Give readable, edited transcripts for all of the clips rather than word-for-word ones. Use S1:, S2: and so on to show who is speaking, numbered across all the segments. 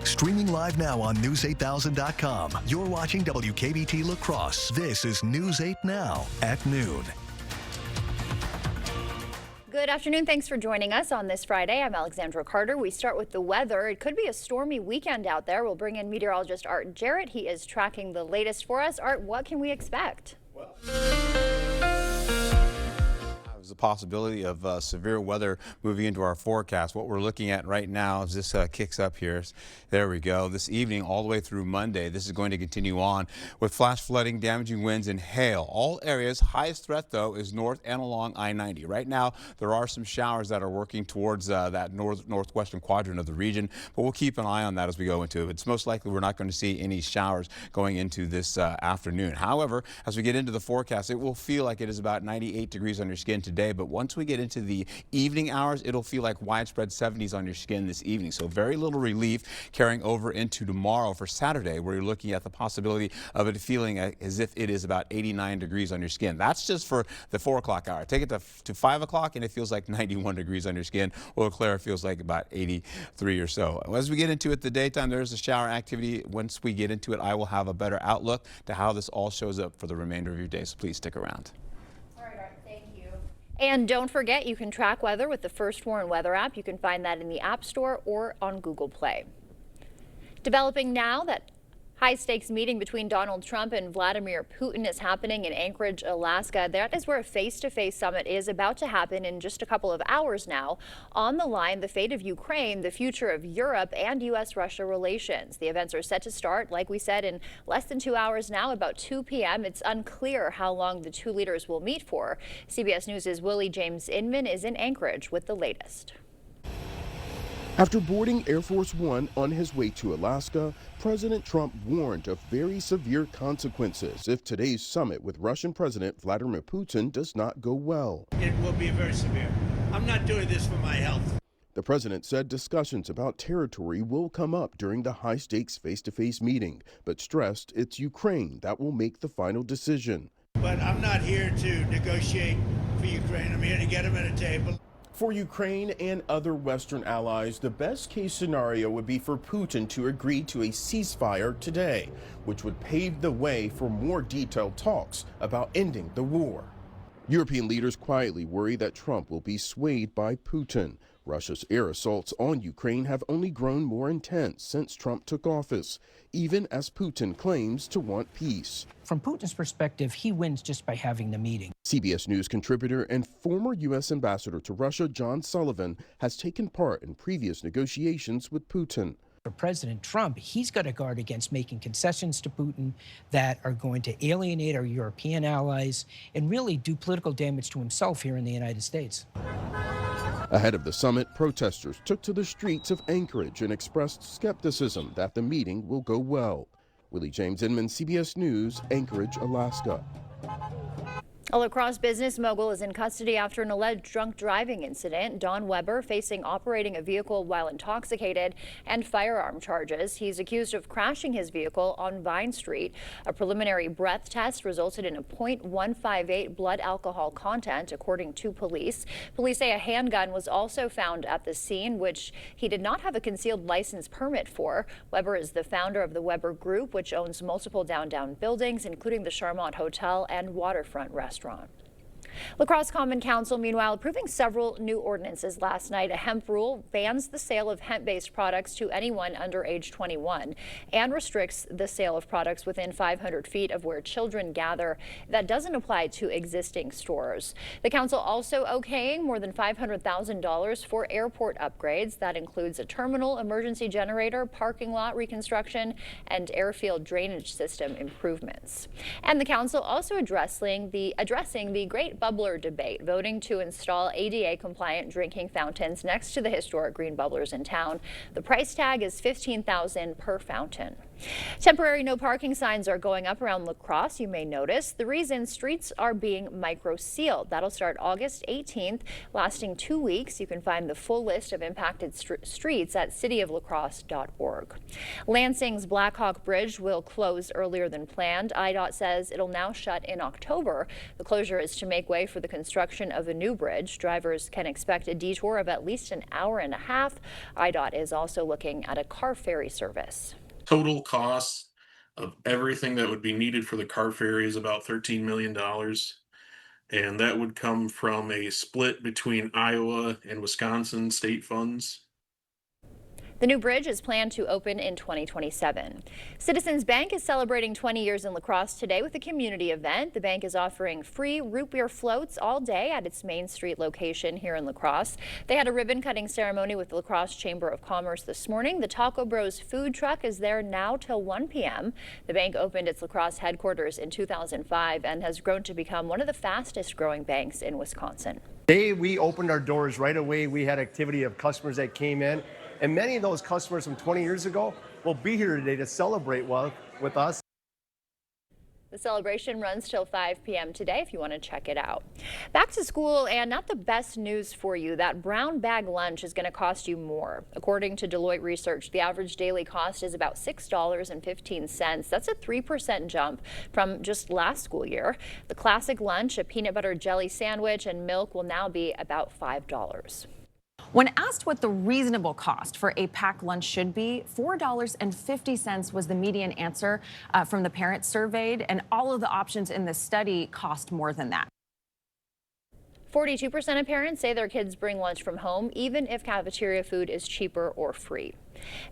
S1: Streaming live now on News8000.com. You're watching WKBT La Crosse. This is News 8 Now at noon.
S2: Good afternoon. Thanks for joining us on this Friday. I'm Alexandra Carter. We start with the weather. It could be a stormy weekend out there. We'll bring in meteorologist Art Jarrett. He is tracking the latest for us. Art, what can we expect?
S3: Well, there's a possibility of severe weather moving into our forecast. What we're looking at right now as this kicks up here, there we go, this evening all the way through Monday. This is going to continue on with flash flooding, damaging winds, and hail. All areas. Highest threat, though, is north and along I-90. Right now, there are some showers that are working towards that northwestern quadrant of the region, but we'll keep an eye on that as we go into it. It's most likely we're not going to see any showers going into this afternoon. However, as we get into the forecast, it will feel like it is about 98 degrees on your skin today, but once we get into the evening hours, it'll feel like widespread 70s on your skin this evening. So very little relief carrying over into tomorrow for Saturday, where you're looking at the possibility of it feeling as if it is about 89 degrees on your skin. That's just for the 4 o'clock hour. Take it to 5 o'clock and it feels like 91 degrees on your skin. Eau Claire feels like about 83 or so. As we get into it the daytime, there's a shower activity. Once we get into it, I will have a better outlook to how this all shows up for the remainder of your day. So please stick around.
S2: And don't forget, you can track weather with the First Warn Weather app. You can find that in the App Store or on Google Play. Developing now, that high-stakes meeting between Donald Trump and Vladimir Putin is happening in Anchorage, Alaska. That is where a face-to-face summit is about to happen in just a couple of hours now. On the line, the fate of Ukraine, the future of Europe, and U.S.-Russia relations. The events are set to start, like we said, in less than 2 hours now, about 2 p.m. It's unclear how long the two leaders will meet for. CBS News' Willie James Inman is in Anchorage with the latest.
S4: After boarding Air Force One on his way to Alaska, President Trump warned of very severe consequences if today's summit with Russian President Vladimir Putin does not go well.
S5: It will be very severe. I'm not doing this for my health.
S4: The president said discussions about territory will come up during the high-stakes face-to-face meeting, but stressed it's Ukraine that will make the final decision.
S5: But I'm not here to negotiate for Ukraine. I'm here to get them at a table.
S4: For Ukraine and other Western allies, the best-case scenario would be for Putin to agree to a ceasefire today, which would pave the way for more detailed talks about ending the war. European leaders quietly worry that Trump will be swayed by Putin. Russia's air assaults on Ukraine have only grown more intense since Trump took office, even as Putin claims to want peace.
S6: From Putin's perspective, he wins just by having the meeting.
S4: CBS News contributor and former U.S. ambassador to Russia, John Sullivan, has taken part in previous negotiations with Putin.
S6: For President Trump, he's got to guard against making concessions to Putin that are going to alienate our European allies and really do political damage to himself here in the United States.
S4: Ahead of the summit, protesters took to the streets of Anchorage and expressed skepticism that the meeting will go well. Willie James Inman, CBS News, Anchorage, Alaska.
S2: A La Crosse business mogul is in custody after an alleged drunk driving incident. Don Weber facing operating a vehicle while intoxicated and firearm charges. He's accused of crashing his vehicle on Vine Street. A preliminary breath test resulted in a .158 blood alcohol content, according to police. Police say a handgun was also found at the scene, which he did not have a concealed license permit for. Weber is the founder of the Weber Group, which owns multiple downtown buildings, including the Charmont Hotel and waterfront restaurant. La Crosse Common Council, meanwhile, approving several new ordinances last night. A hemp rule bans the sale of hemp-based products to anyone under age 21 and restricts the sale of products within 500 feet of where children gather. That doesn't apply to existing stores. The council also okaying more than $500,000 for airport upgrades. That includes a terminal emergency generator, parking lot reconstruction, and airfield drainage system improvements. And the council also addressing the Great Bubbler debate, voting to install ADA-compliant drinking fountains next to the historic green bubblers in town. The price tag is $15,000 per fountain. Temporary no parking signs are going up around La Crosse, you may notice. The reason, streets are being micro-sealed. That'll start August 18th, lasting 2 weeks. You can find the full list of impacted streets at cityoflacrosse.org. Lansing's Blackhawk Bridge will close earlier than planned. IDOT says it'll now shut in October. The closure is to make way underway for the construction of a new bridge. Drivers can expect a detour of at least an hour and a half. IDOT is also looking at a car ferry service.
S7: Total cost of everything that would be needed for the car ferry is about $13 million. And that would come from a split between Iowa and Wisconsin state funds.
S2: The new bridge is planned to open in 2027. Citizens Bank is celebrating 20 years in La Crosse today with a community event. The bank is offering free root beer floats all day at its Main Street location here in La Crosse. They had a ribbon cutting ceremony with the La Crosse Chamber of Commerce this morning. The Taco Bros food truck is there now till 1 p.m. The bank opened its La Crosse headquarters in 2005 and has grown to become one of the fastest growing banks in Wisconsin.
S8: Day we opened our doors right away. We had activity of customers that came in. And many of those customers from 20 years ago will be here today to celebrate with us.
S2: The celebration runs till 5 p.m. today if you want to check it out. Back to school, and not the best news for you. That brown bag lunch is going to cost you more. According to Deloitte Research, the average daily cost is about $6.15. That's a 3% jump from just last school year. The classic lunch, a peanut butter jelly sandwich and milk, will now be about $5.
S9: When asked what the reasonable cost for a packed lunch should be, $4.50 was the median answer from the parents surveyed, and all of the options in this study cost more than that.
S2: 42% of parents say their kids bring lunch from home, even if cafeteria food is cheaper or free.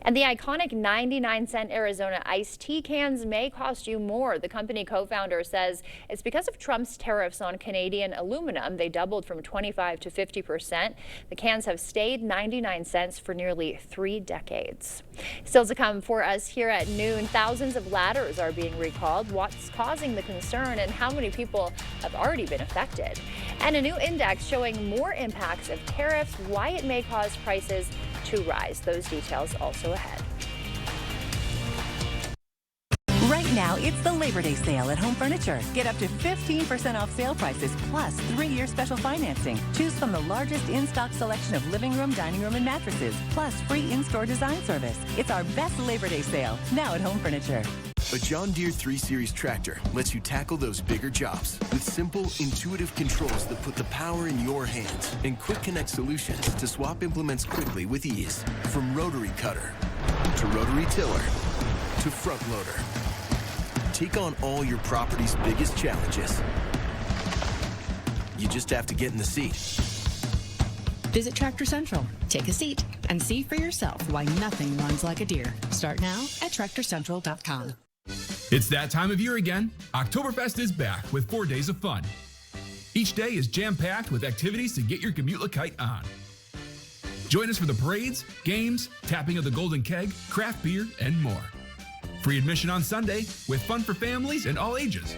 S2: And the iconic 99-cent Arizona iced tea cans may cost you more. The company co-founder says it's because of Trump's tariffs on Canadian aluminum. They doubled from 25% to 50%. The cans have stayed 99 cents for nearly 3 decades. Still to come for us here at noon, thousands of ladders are being recalled. What's causing the concern and how many people have already been affected? And a new index showing more impacts of tariffs, why it may cause prices to rise. Those details also ahead.
S10: Right now, it's the Labor Day sale at Home Furniture. Get up to 15% off sale prices plus 3-year special financing. Choose from the largest in-stock selection of living room, dining room, and mattresses, plus free in-store design service. It's our best Labor Day sale, now at Home Furniture.
S11: A John Deere 3 Series tractor lets you tackle those bigger jobs with simple, intuitive controls that put the power in your hands and quick connect solutions to swap implements quickly with ease. From rotary cutter to rotary tiller to front loader. Take on all your property's biggest challenges. You just have to get in the seat.
S12: Visit Tractor Central, take a seat, and see for yourself why nothing runs like a Deere. Start now at TractorCentral.com.
S13: It's that time of year again. Oktoberfest is back with 4 days of fun. Each day is jam-packed with activities to get your Gemütlichkeit on. Join us for the parades, games, tapping of the golden keg, craft beer, and more. Free admission on Sunday with fun for families and all ages.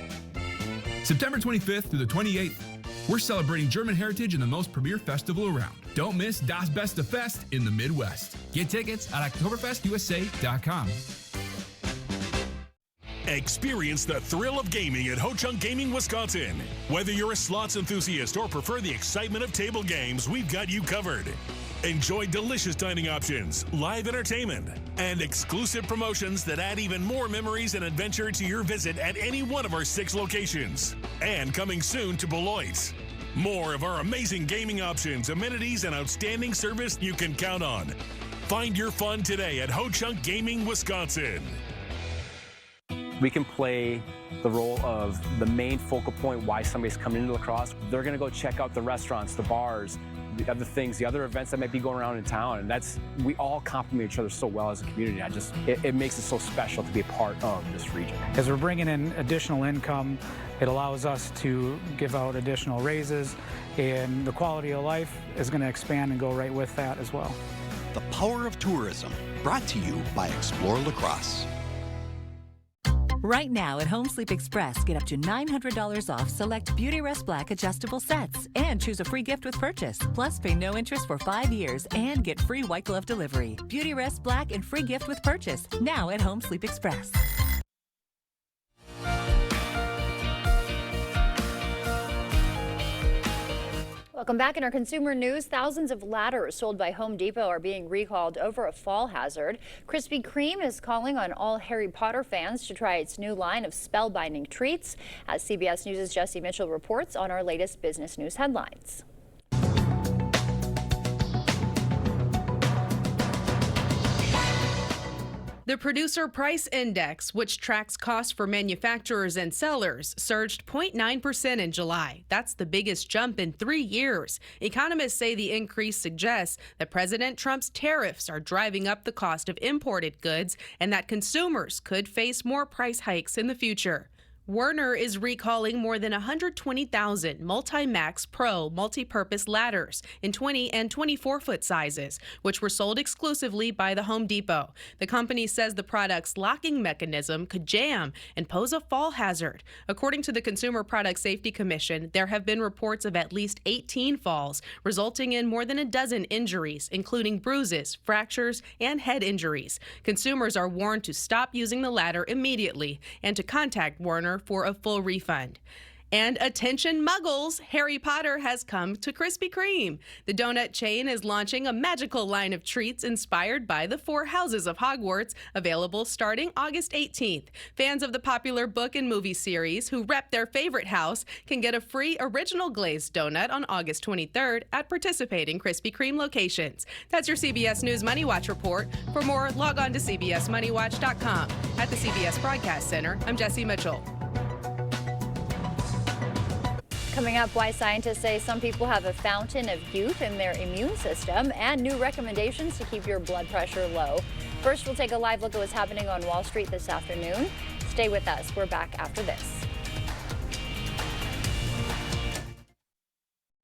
S13: September 25th through the 28th, we're celebrating German heritage in the most premier festival around. Don't miss Das Beste Fest in the Midwest. Get tickets at OktoberfestUSA.com.
S14: Experience the thrill of gaming at Ho-Chunk Gaming, Wisconsin. Whether you're a slots enthusiast or prefer the excitement of table games, we've got you covered. Enjoy delicious dining options, live entertainment, and exclusive promotions that add even more memories and adventure to your visit at any one of our 6 locations. And coming soon to Beloit. More of our amazing gaming options, amenities, and outstanding service you can count on. Find your fun today at Ho-Chunk Gaming, Wisconsin.
S15: We can play the role of the main focal point why somebody's coming into La Crosse. They're going to go check out the restaurants, the bars, the other things, the other events that might be going around in town. And we all complement each other so well as a community. It makes it so special to be a part of this region.
S16: As we're bringing in additional income, it allows us to give out additional raises, and the quality of life is going to expand and go right with that as well.
S17: The Power of Tourism, brought to you by Explore La Crosse.
S10: Right now at Home Sleep Express, get up to $900 off select Beautyrest Black adjustable sets and choose a free gift with purchase. Plus, pay no interest for 5 years and get free white glove delivery. Beautyrest Black and free gift with purchase. Now at Home Sleep Express.
S2: Welcome back. In our consumer news, thousands of ladders sold by Home Depot are being recalled over a fall hazard. Krispy Kreme is calling on all Harry Potter fans to try its new line of spellbinding treats. As CBS News' Jesse Mitchell reports on our latest business news headlines.
S18: The Producer Price Index, which tracks costs for manufacturers and sellers, surged 0.9% in July. That's the biggest jump in 3 years. Economists say the increase suggests that President Trump's tariffs are driving up the cost of imported goods and that consumers could face more price hikes in the future. Werner is recalling more than 120,000 Multi-Max Pro multi-purpose ladders in 20 and 24-foot sizes, which were sold exclusively by the Home Depot. The company says the product's locking mechanism could jam and pose a fall hazard. According to the Consumer Product Safety Commission, there have been reports of at least 18 falls, resulting in more than a dozen injuries, including bruises, fractures, and head injuries. Consumers are warned to stop using the ladder immediately and to contact Werner for a full refund. And attention muggles, Harry Potter has come to Krispy Kreme. The donut chain is launching a magical line of treats inspired by the 4 houses of Hogwarts, available starting August 18th. Fans of the popular book and movie series who rep their favorite house can get a free original glazed donut on August 23rd at participating Krispy Kreme locations. That's your CBS News Money Watch report. For more, log on to cbsmoneywatch.com. At the CBS Broadcast Center, I'm Jesse Mitchell.
S2: Coming up, why scientists say some people have a fountain of youth in their immune system, and new recommendations to keep your blood pressure low. First, we'll take a live look at what's happening on Wall Street this afternoon. Stay with us. We're back after this.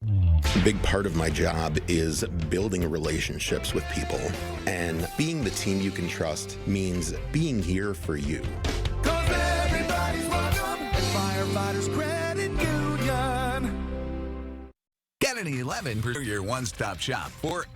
S19: A big part of my job is building relationships with people, and being the team you can trust means being here for you.
S20: 'Cause everybody's welcome at Firefighters Credit Union.
S21: Get an 11 for your one-stop shop for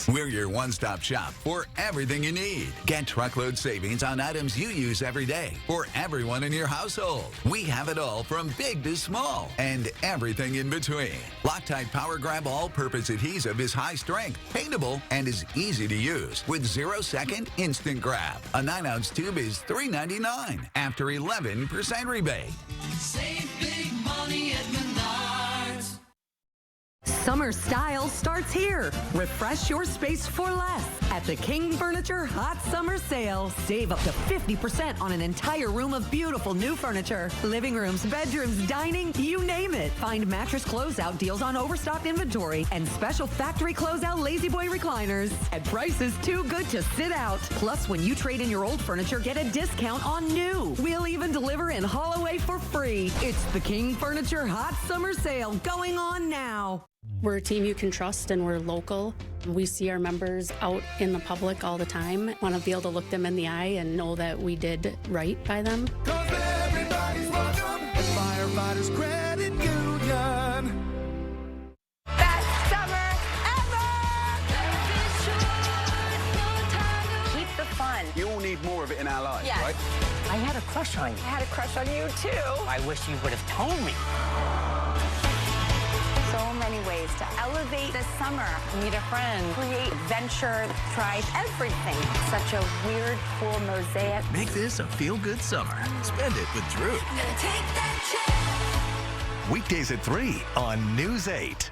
S21: We're your one-stop shop for everything you need. Get truckload savings on items you use every day for everyone in your household. We have it all from big to small and everything in between. Loctite Power Grab all-purpose adhesive is high strength, paintable, and is easy to use with 0-second instant grab. A 9-ounce tube is $3.99 after 11% rebate.
S20: Save big money at Menards.
S22: Summer style starts here. Refresh your space for less at the King Furniture Hot Summer Sale. Save up to 50% on an entire room of beautiful new furniture. Living rooms, bedrooms, dining, you name it. Find mattress closeout deals on overstocked inventory and special factory closeout Lazy Boy recliners at prices too good to sit out. Plus, when you trade in your old furniture, get a discount on new. We'll even deliver and haul away for free. It's the King Furniture Hot Summer Sale going on now.
S23: We're a team you can trust, and we're local. We see our members out in the public all the time. Want to be able to look them in the eye and know that we did right by them.
S20: 'Cause everybody's welcome at Firefighters Credit Union.
S22: Best summer ever!
S24: Keep the fun.
S25: You all need more of it in our lives,
S24: Yes.
S25: right?
S24: I had a crush on you. I had a crush on you, too. I wish you would have told me. So many ways to elevate the summer. Meet a friend. Create adventure. Try everything. Such a weird, cool mosaic.
S26: Make this a feel-good summer. Spend it with Drew.
S1: Weekdays at 3 on News 8.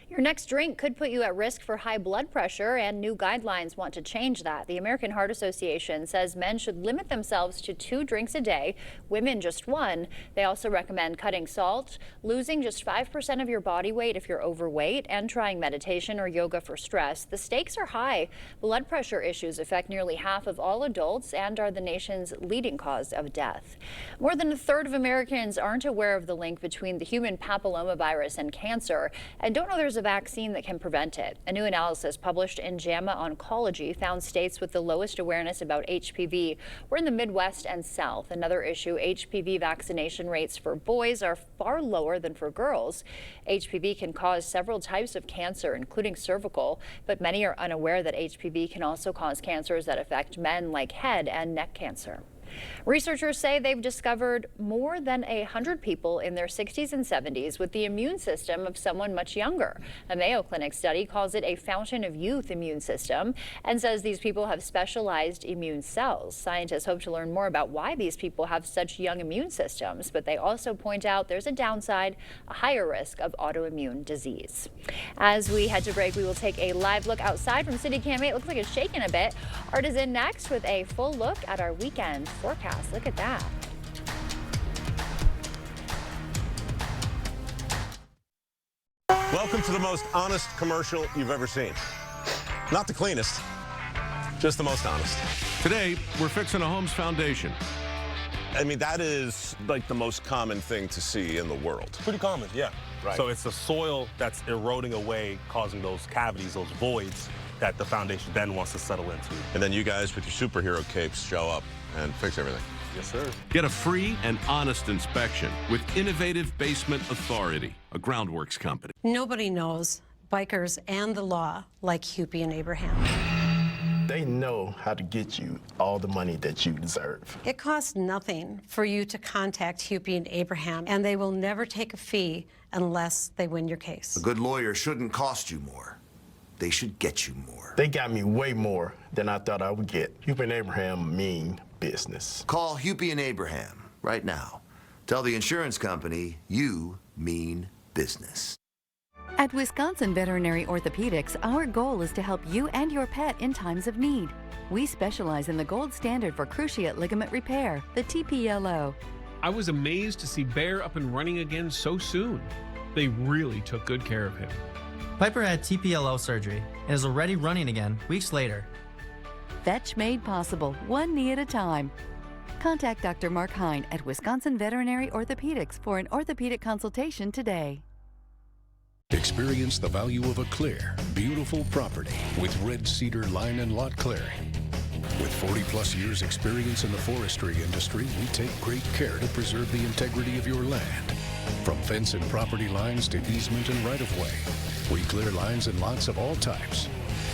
S2: Your next drink could put you at risk for high blood pressure, and new guidelines want to change that. The American Heart Association says men should limit themselves to 2 drinks a day, women just 1. They also recommend cutting salt, losing just 5% of your body weight if you're overweight, and trying meditation or yoga for stress. The stakes are high. Blood pressure issues affect nearly half of all adults and are the nation's leading cause of death. More than a third of Americans aren't aware of the link between the human papillomavirus and cancer and don't know there's a vaccine that can prevent it. A new analysis published in JAMA Oncology found states with the lowest awareness about HPV were in the Midwest and South. Another issue, HPV vaccination rates for boys are far lower than for girls. HPV can cause several types of cancer, including cervical, but many are unaware that HPV can also cause cancers that affect men, like head and neck cancer. Researchers say they've discovered more than 100 people in their 60s and 70s with the immune system of someone much younger. A Mayo Clinic study calls it a fountain of youth immune system and says these people have specialized immune cells. Scientists hope to learn more about why these people have such young immune systems, but they also point out there's a downside, a higher risk of autoimmune disease. As we head to break, we will take a live look outside from City Cam 8. Looks like it's shaking a bit. Art is in next with a full look at our weekend forecast. Look at that.
S3: Welcome to the most honest commercial you've ever seen. Not the cleanest, just the most honest.
S4: Today, we're fixing a home's foundation.
S3: I mean, that is like the most common thing to see in the world.
S5: Pretty common, yeah.
S3: Right.
S5: So it's the soil that's eroding away, causing those cavities, those voids that the foundation then wants to settle into.
S3: And then you guys with your superhero capes show up and fix everything.
S5: Yes, sir.
S4: Get a free and honest inspection with Innovative Basement Authority, a groundworks company.
S6: Nobody knows bikers and the law like Hupy and Abraham.
S7: They know how to get you all the money that you deserve.
S6: It costs nothing for you to contact Hupy and Abraham, and they will never take a fee unless they win your case.
S8: A good lawyer shouldn't cost you more. They should get you more.
S7: They got me way more than I thought I would get. Hupy and Abraham mean business.
S8: Call Hupy and Abraham right now. Tell the insurance company you mean business.
S27: At Wisconsin Veterinary Orthopedics, our goal is to help you and your pet in times of need. We specialize in the gold standard for cruciate ligament repair, the TPLO.
S28: I was amazed to see Bear up and running again so soon. They really took good care of him.
S29: Piper had TPLO surgery and is already running again weeks later.
S27: Fetch made possible, one knee at a time. Contact Dr. Mark Hine at Wisconsin Veterinary Orthopedics for an orthopedic consultation today.
S30: Experience the value of a clear, beautiful property with Red Cedar Line and Lot Clearing. With 40-plus years experience in the forestry industry, we take great care to preserve the integrity of your land. From fence and property lines to easement and right-of-way, we clear lines and lots of all types.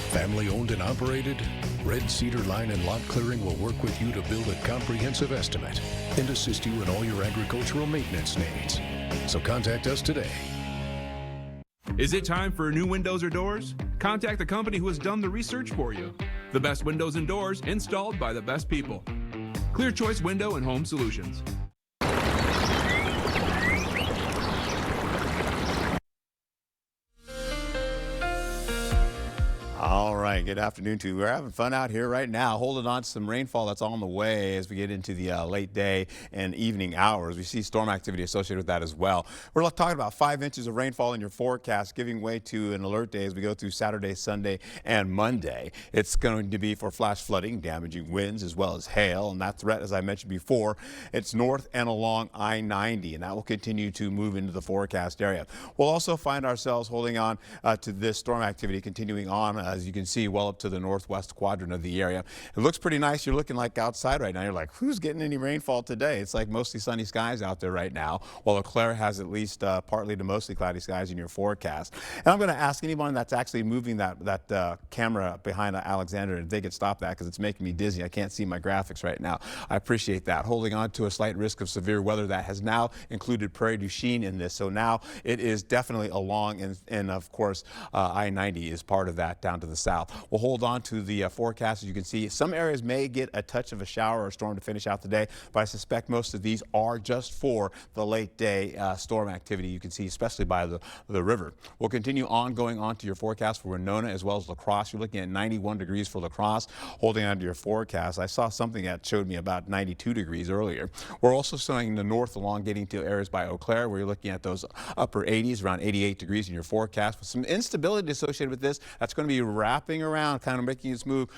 S30: Family-owned and operated, Red Cedar Line and Lot Clearing will work with you to build a comprehensive estimate and assist you in all your agricultural maintenance needs. So contact us today.
S13: Is it time for new windows or doors? Contact the company who has done the research for you. The best windows and doors installed by the best people. Clear Choice Window and Home Solutions.
S31: All right, good afternoon to you. We're having fun out here right now, holding on to some rainfall that's on the way as we get into the late day and evening hours. We see storm activity associated with that as well. We're talking about 5 inches of rainfall in your forecast, giving way to an alert day as we go through Saturday, Sunday, and Monday. It's going to be for flash flooding, damaging winds, as well as hail. And that threat, as I mentioned before, it's north and along I-90, and that will continue to move into the forecast area. We'll also find ourselves holding on to this storm activity continuing on, as you can see, well up to the northwest quadrant of the area. It looks pretty nice. You're looking like outside right now. You're like, who's getting any rainfall today? It's like mostly sunny skies out there right now, while Eau Claire has at least partly to mostly cloudy skies in your forecast. And I'm going to ask anyone that's actually moving that camera behind Alexander if they could stop that, because it's making me dizzy. I can't see my graphics right now. I appreciate that. Holding on to a slight risk of severe weather that has now included Prairie du Chien in this. So now it is definitely along, and of course, I-90 is part of that down to the south. We'll hold on to the forecast. As you can see, some areas may get a touch of a shower or storm to finish out the day, but I suspect most of these are just for the late day storm activity you can see, especially by the river. We'll continue on going on to your forecast for Winona as well as La Crosse. You're looking at 91 degrees for La Crosse. Holding on to your forecast, I saw something that showed me about 92 degrees earlier. We're also showing the north elongating to areas by Eau Claire, where you're looking at those upper 80s, around 88 degrees in your forecast. With some instability associated with this, that's going to be wrapping around, kind of making its move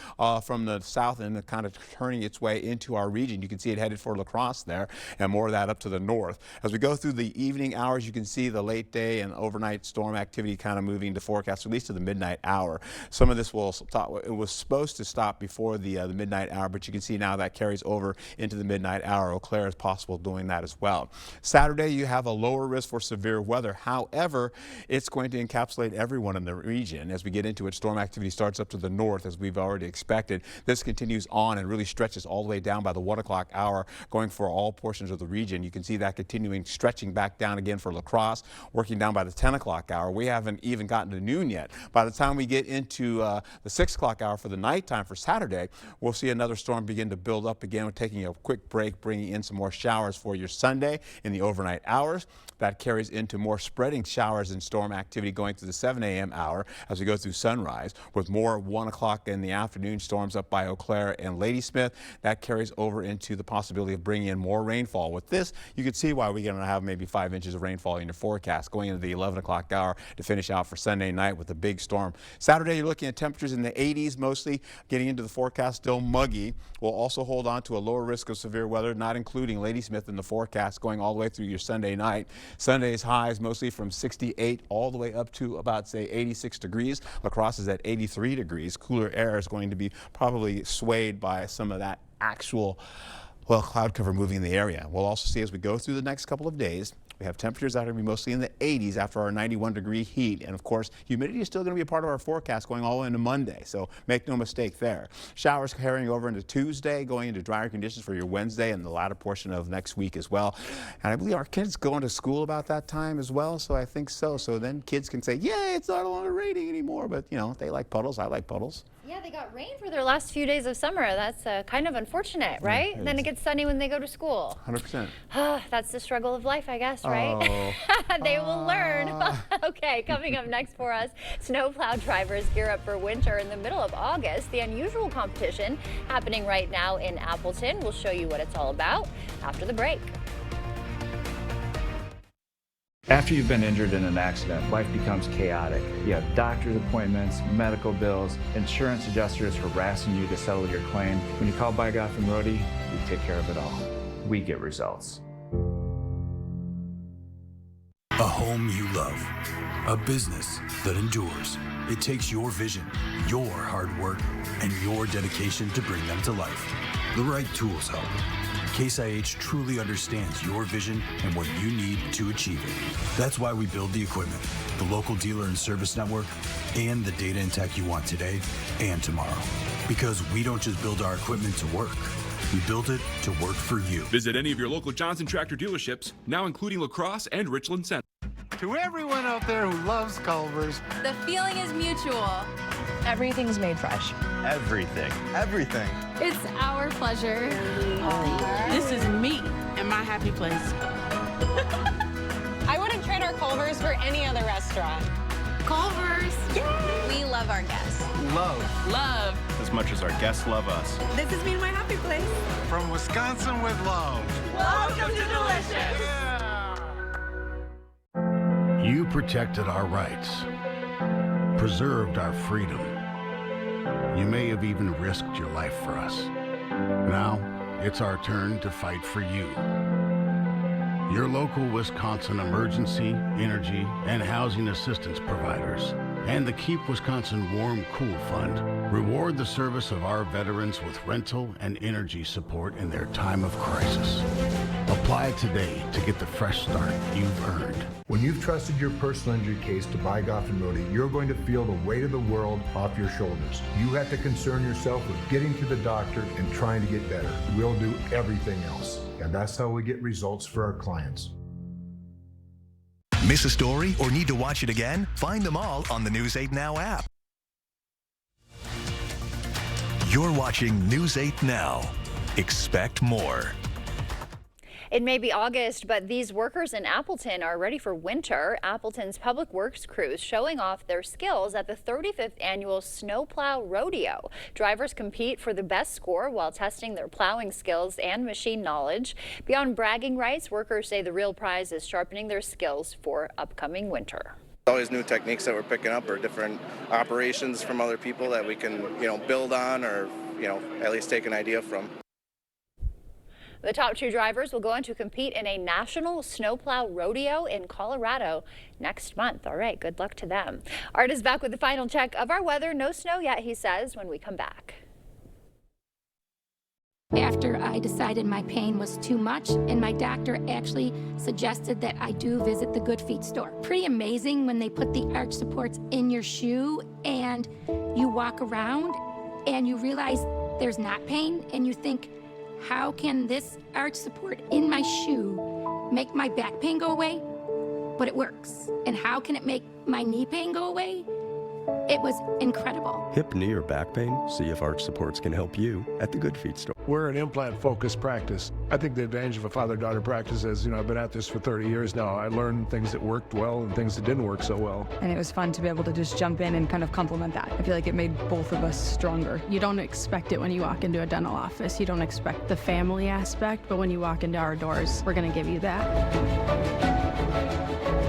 S31: from the south and kind of turning its way into our region. You can see it headed for La Crosse there, and more of that up to the north. As we go through the evening hours, you can see the late day and overnight storm activity kind of moving to forecast, at least to the midnight hour. Some of this will stop. It was supposed to stop before the midnight hour, but you can see now that carries over into the midnight hour. Eau Claire is possible doing that as well. Saturday, you have a lower risk for severe weather. However, it's going to encapsulate everyone in the region. As we get into it, storm activity starts starts up to the north as we've already expected. This continues on and really stretches all the way down by the 1 o'clock hour, going for all portions of the region. You can see that continuing, stretching back down again for La Crosse, working down by the 10 o'clock hour. We haven't even gotten to noon yet. By the time we get into the 6 o'clock hour for the nighttime for Saturday, we'll see another storm begin to build up again. We're taking a quick break, bringing in some more showers for your Sunday in the overnight hours. That carries into more spreading showers and storm activity going through the 7 a.m. hour as we go through sunrise, with more 1 o'clock in the afternoon storms up by Eau Claire and Ladysmith. That carries over into the possibility of bringing in more rainfall. With this, you can see why we're going to have maybe 5 inches of rainfall in your forecast going into the 11 o'clock hour to finish out for Sunday night with a big storm. Saturday, you're looking at temperatures in the 80s mostly, getting into the forecast, still muggy. We'll also hold on to a lower risk of severe weather, not including Ladysmith in the forecast, going all the way through your Sunday night. Sunday's highs mostly from 68 all the way up to about, say, 86 degrees. La Crosse is at 83 degrees. Cooler air is going to be probably swayed by some of that actual, well, cloud cover moving in the area. We'll also see as we go through the next couple of days, we have temperatures that are going to be mostly in the 80s after our 91-degree heat. And of course, humidity is still going to be a part of our forecast going all the way into Monday. So make no mistake there. Showers carrying over into Tuesday, going into drier conditions for your Wednesday and the latter portion of next week as well. And I believe our kids going to school about that time as well. So I think so. So then kids can say, yay, it's not longer raining anymore. But, you know, they like puddles. I like puddles.
S2: Yeah, they got rain for their last few days of summer. That's kind of unfortunate, right?
S31: Yeah,
S2: then it gets sunny when they go to school.
S31: 100%.
S2: That's the struggle of life, I guess, right? They will learn. Okay, coming up next for us, snowplow drivers gear up for winter in the middle of August. The unusual competition happening right now in Appleton. We'll show you what it's all about after the break.
S9: After you've been injured in an accident, life becomes chaotic. You have doctor's appointments, medical bills, insurance adjusters harassing you to settle your claim. When you call Bygoff and Rohde, we take care of it all. We get results.
S10: A home you love. A business that endures. It takes your vision, your hard work, and your dedication to bring them to life. The right tools help. Case IH truly understands your vision and what you need to achieve it. That's why we build the equipment, the local dealer and service network, and the data and tech you want today and tomorrow. Because we don't just build our equipment to work. We built it to work for you.
S13: Visit any of your local Johnson Tractor dealerships, now including La Crosse and Richland Center.
S11: To everyone out there who loves Culver's,
S12: the feeling is mutual. Everything's made fresh.
S11: Everything. Everything.
S12: It's our pleasure.
S14: This is me and my happy place.
S15: I wouldn't trade our Culver's for any other restaurant.
S12: Culver's.
S15: Yay!
S12: We love our guests.
S11: Love. As much as our guests love us.
S12: This has been my happy place.
S11: From Wisconsin with love.
S12: Welcome to Delicious.
S11: Yeah.
S16: You protected our rights, preserved our freedom. You may have even risked your life for us. Now, it's our turn to fight for you. Your local Wisconsin emergency, energy, and housing assistance providers, and the Keep Wisconsin Warm Cool Fund reward the service of our veterans with rental and energy support in their time of crisis. Apply today to get the fresh start you've earned.
S17: When you've trusted your personal injury case to Bygoff and Rohde, you're going to feel the weight of the world off your shoulders. You have to concern yourself with getting to the doctor and trying to get better. We'll do everything else. And that's how we get results for our clients.
S1: Miss a story or need to watch it again? Find them all on the News 8 Now app. You're watching News 8 Now. Expect more.
S2: It may be August, but these workers in Appleton are ready for winter. Appleton's Public Works crews showing off their skills at the 35th annual Snowplow Rodeo. Drivers compete for the best score while testing their plowing skills and machine knowledge. Beyond bragging rights, workers say the real prize is sharpening their skills for upcoming winter.
S18: Always new techniques that we're picking up or different operations from other people that we can, build on or, at least take an idea from.
S2: The top two drivers will go on to compete in a national snowplow rodeo in Colorado next month. All right, good luck to them. Art is back with the final check of our weather. No snow yet, he says, when we come back.
S3: After I decided my pain was too much, and my doctor actually suggested that I do visit the Good Feet store. Pretty amazing when they put the arch supports in your shoe and you walk around and you realize there's not pain, and you think, how can this arch support in my shoe make my back pain go away? But it works. And how can it make my knee pain go away? It was incredible.
S4: Hip, knee, or back pain? See if arch supports can help you at the Good Feet store.
S5: We're an implant-focused practice. I think the advantage of a father-daughter practice is, I've been at this for 30 years now. I learned things that worked well and things that didn't work so well.
S19: And it was fun to be able to just jump in and kind of complement that. I feel like it made both of us stronger.
S20: You don't expect it when you walk into a dental office. You don't expect the family aspect, but when you walk into our doors, we're going to give you that.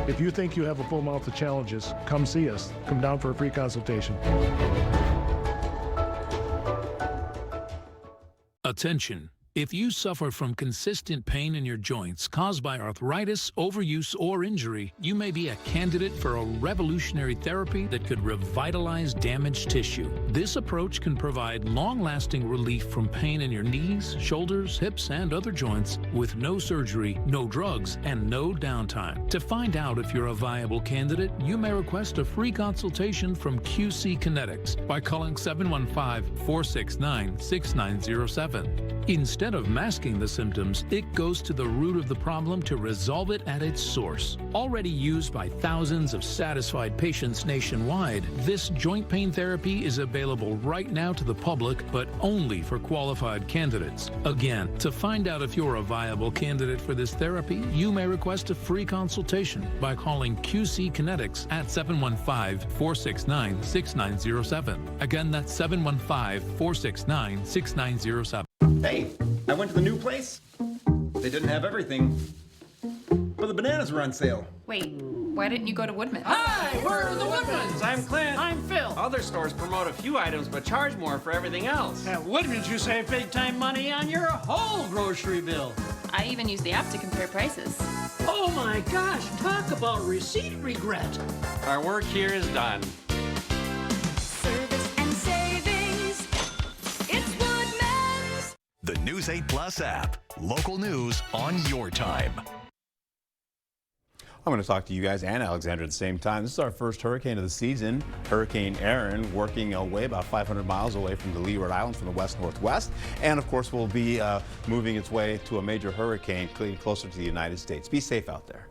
S5: If you think you have a full mouth of challenges, come see us. Come down for a free consultation.
S21: Attention. If you suffer from consistent pain in your joints caused by arthritis, overuse, or injury, you may be a candidate for a revolutionary therapy that could revitalize damaged tissue. This approach can provide long-lasting relief from pain in your knees, shoulders, hips, and other joints with no surgery, no drugs, and no downtime. To find out if you're a viable candidate, you may request a free consultation from QC Kinetics by calling 715-469-6907. Instead of masking the symptoms, it goes to the root of the problem to resolve it at its source. Already used by thousands of satisfied patients nationwide, this joint pain therapy is available right now to the public, but only for qualified candidates. Again, to find out if you're a viable candidate for this therapy, you may request a free consultation by calling QC Kinetics at 715-469-6907. Again, that's 715-469-6907.
S22: Hey, I went to the new place. They didn't have everything, but the bananas were on sale.
S12: Wait, why didn't you go to Woodman's?
S23: Hi, we're the Woodmans. I'm Clint. I'm Phil.
S22: Other stores promote a few items but charge more for everything else.
S23: At Woodmans, you save big time money on your whole grocery bill.
S12: I even use the app to compare prices.
S23: Oh my gosh, talk about receipt regret.
S22: Our work here is done.
S24: Service and savings. It's Woodmans.
S1: The News 8 Plus app. Local news on your time.
S31: I'm going to talk to you guys and Alexandra at the same time. This is our first hurricane of the season. Hurricane Erin working away about 500 miles away from the Leeward Islands from the west-northwest. And, of course, will be moving its way to a major hurricane closer to the United States. Be safe out there.